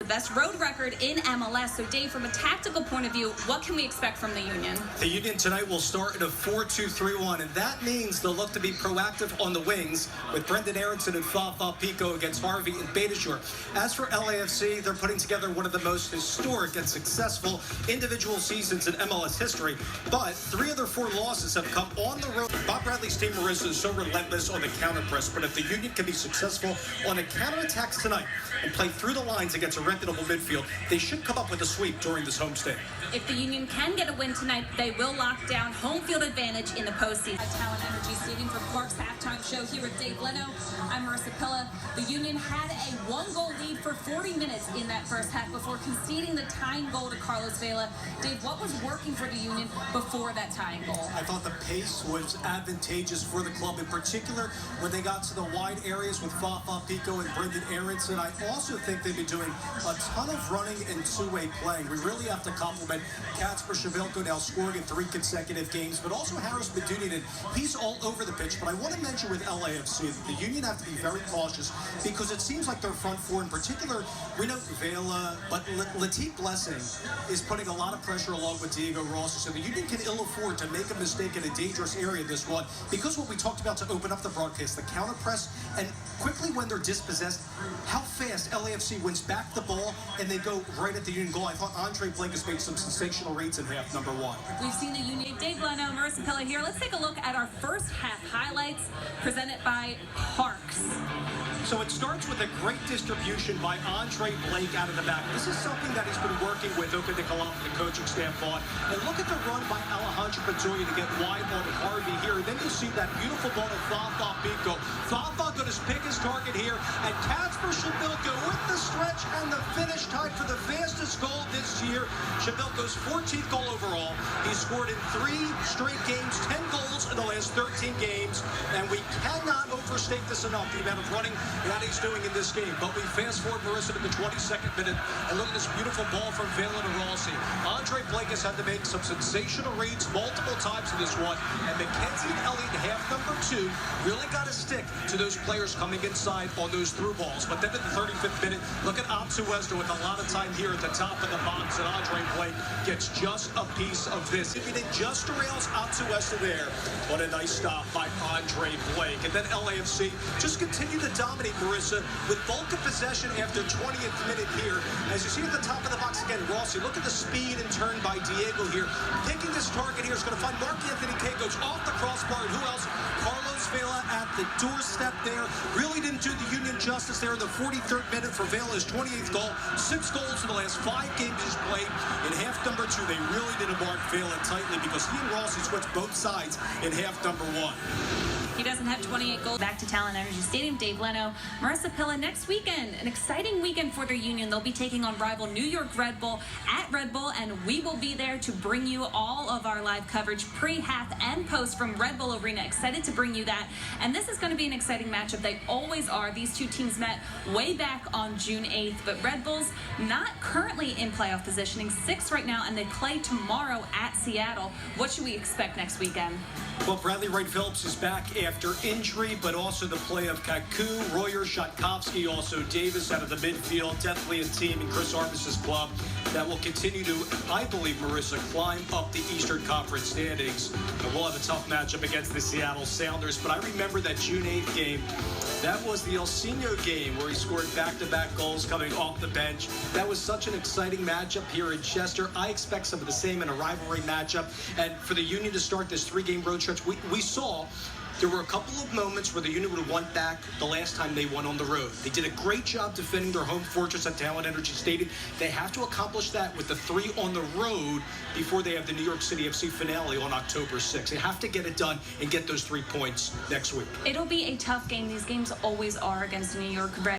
best road record in MLS. So, Dave, from a tactical point of view, what can we expect from the Union? The Union tonight will start in a 4-2-3-1, and that means they'll look to be proactive on the wings with Brendan Aronson and Fafa Pico against Harvey and Beitashour. As for LAFC, they're putting together one of the most historic and successful individual seasons in MLS history, but 3 of their 4 losses have come on the road. Bob Bradley's team, Marissa, is so relentless on the counter press, but if the Union can be successful on the counterattacks tonight and play through the lines against a reputable midfield, they should come up with a sweep during this homestand. If the Union can get a win tonight, they will lock down home field advantage in the postseason. At Talent Energy Stadium for Clark's halftime show here with Dave Leno. I'm Marissa Pilla. The Union had a 1-goal lead for 40 minutes in that first half before conceding the tying goal to Carlos Vela. Dave, what was working for the Union before that tying goal? I thought the pace was advantageous for the club, in particular when they got to the wide areas with Fafa Pico and Brendan Aronson. I also think they've been doing a ton of running and two-way playing. We really have to compliment Kacper Shavilko, now scoring in 3 consecutive games, but also Harris Medunjanin. He's all over the pitch. But I want to mention with LAFC that the Union have to be very cautious because it seems like their front four in particular, we know Vela, but Latif Blessing is putting a lot of pressure along with Diego Rossi. So the Union can ill afford to make a mistake in a dangerous area this one because what we talked about to open up the broadcast, the counter press, and quickly when they're dispossessed, how fast LAFC wins back the ball and they go right at the Union goal. I thought Andre Blake has made some sensational reads in half number 1. We've seen the Union. Dave Leno, Marissa Pilla here. Let's take a look at our first half highlights presented by Parks. So it starts with a great distribution by Andre Blake out of the back. This is something that he's been working with Oka Nicolau and the coaching staff on. And look at the run by Alejandro Bedoya to get wide on Harvey here. And then you see that beautiful ball to Fafa Pico. Fafa going to pick his target here. And Kacper Shavilko with the stretch and the finish tied for the fastest goal this year. Shavilko's 14th goal overall. He scored in 3 straight games, 10 goals in the last 13 games. And we cannot overstate this enough, the amount of running that he's doing in this game. But we fast forward, Marissa, to the 22nd minute, and look at this beautiful ball from Vela to Rossi. Andre Blake has had to make some sensational reads multiple times in this one, and Mackenzie and Elliott, half number 2, really got to stick to those players coming inside on those through balls. But then at the 35th minute, look at Atsuesta with a lot of time here at the top of the box, and Andre Blake gets just a piece of this. If he just derails Atsuesta there, what a nice stop by Andre Blake. And then LAFC just continue to dominate, Marissa, with bulk of possession after 20th minute here. As you see at the top of the box again, Rossi, look at the speed and turn by Diego here. Picking this target here is going to find Marc-Anthony Kaye, goes off the crossbar, and who else? Carlos Vela at the doorstep there. Really didn't do the Union justice there in the 43rd minute for Vela's 28th goal. 6 goals in the last 5 games he's played. In half number 2, they really didn't mark Vela tightly because he and Rossi switched both sides in half number 1. He doesn't have 28 goals. Back to Talent Energy Stadium, Dave Leno, Marissa Pilla. Next weekend, an exciting weekend for the Union. They'll be taking on rival New York Red Bull at Red Bull, and we will be there to bring you all of our live coverage pre, half, and post from Red Bull Arena. Excited to bring you that. And this is going to be an exciting matchup. They always are. These 2 teams met way back on June 8th, but Red Bull's not currently in playoff positioning, 6th right now, and they play tomorrow at Seattle. What should we expect next weekend? Well, Bradley Wright Phillips is back after injury, but also the play of Kaku, Royer, Shatkovsky, also Davis out of the midfield. Definitely a team in Chris Arvis's club that will continue to, I believe, Marissa, climb up the Eastern Conference standings. And we'll have a tough matchup against the Seattle Sounders. But I remember that June 8th game. That was the Elsinho game where he scored back-to-back goals coming off the bench. That was such an exciting matchup here in Chester. I expect some of the same in a rivalry matchup. And for the Union to start this 3-game road stretch, we saw there were a couple of moments where the Union would have won back the last time they won on the road. They did a great job defending their home fortress at Talent Energy Stadium. They have to accomplish that with the 3 on the road before they have the New York City FC finale on October 6th. They have to get it done and get those 3 points next week. It'll be a tough game. These games always are against the New York Red